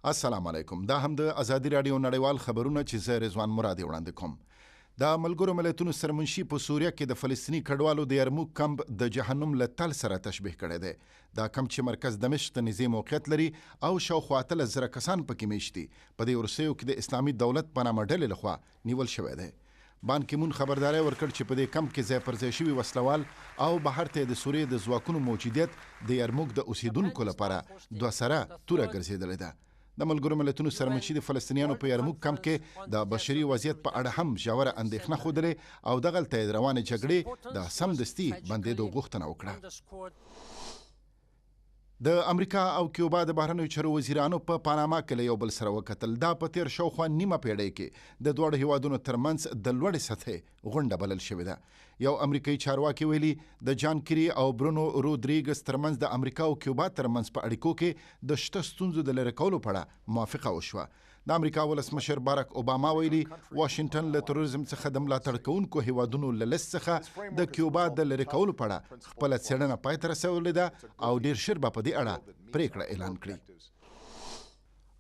السلام علیکم. دا هم د ازادي رادیو نړیوال خبرونه چې زه رضوان مرادي وړاندې کوم. د ملګرو ملتونو سرمنشي په سوریه کې د فلسطیني کډوالو د یرموک کمپ د جهنم له تل سره تشبیه کړی دی. دا کمپ چې مرکز دمشق ته نږدې موقعیت لري او شاوخوا 13,000 کسان پکې میشتي په دې وروستیو کې د اسلامي دولت په نامه ډلې لخوا نیول شوی دی. بان کی مون خبرداری ورکړ چې په دې کمپ کې ځای پر ځای شوي وسلوال او بهر ته د سوریې د ځواکونو موجودیت د یرموک د اوسیدونکو لپاره دوه سره توره ګرځېدلې ده. د ملګرو ملتونو سرمنشي د فلسطینیانو په یرموک کمپ کې د بشري وضعیت په اړه هم ژوره اندېښنه ښودلې او دغلته یې روانې جګړې د سمدستي بندېدو غوښتنه وکړه. د امریکا او کیوبا د بهرنیو چارو وزیرانو په پاناما کې له یو بل سره وکتل. دا په تیر شاوخوا نیمه پیړۍ کې د دواړو هیوادونو ترمنځ د لوړې سطحې غونډه بلل شوې ده. یو امریکایي چارواکي ویلي د جان کیری او برونو رودریګز ترمنځ د امریکا او کیوبا ترمنځ په اړیکو کې د شته ستونزو د لرې کولو په اړه موافقه وشوه. د امریکا ولسمشر باراک اوباما ویلي واشنګټن له تروریزم څخه د ملاتړ کوونکو هیوادونو له لیست څخه د کیوبا د لرې کولو په اړه خپله څېړنه پای ته رسولې ده او ډیر ژر به په دې اړه پریکړه اعلان کړي.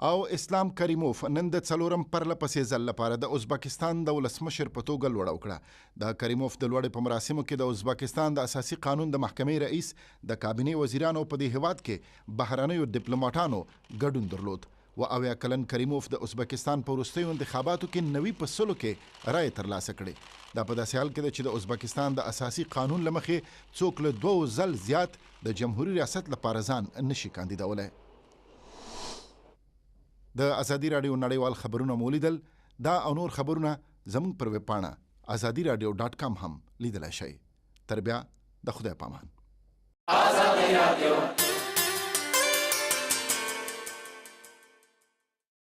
او اسلام کریموف نن د څلورم پرله پسې ځل لپاره د ازبکستان د ولسمشر په توګه لوړه وکړه. د کریموف د لوړې په مراسمو کې د ازبکستان د اساسي قانون د محکمې رئیس د کابینې وزیرانو په دې هیواد کې بهرنیو ډیپلوماټانو ګډون درلود. و اویا کلن کریموف د ازبکستان په وروستیو انتخاباتو کې 90 په سلو کې رایې ترلاسه کړې. دا په داسې حال کې ده چې د ازبکستان د اساسي قانون له مخې څوک له 2 ځل زیات د جمهوري ریاست لپاره ځان نشي کاندیدولی. د ازادي رادیو نړیوال خبرونه مو لیدل. دا او نور خبرونه زموږ پر ویب پاڼه azadiradio.com هم لیدلی شئ. تر بیا د خدای پامان. ازادي رادیو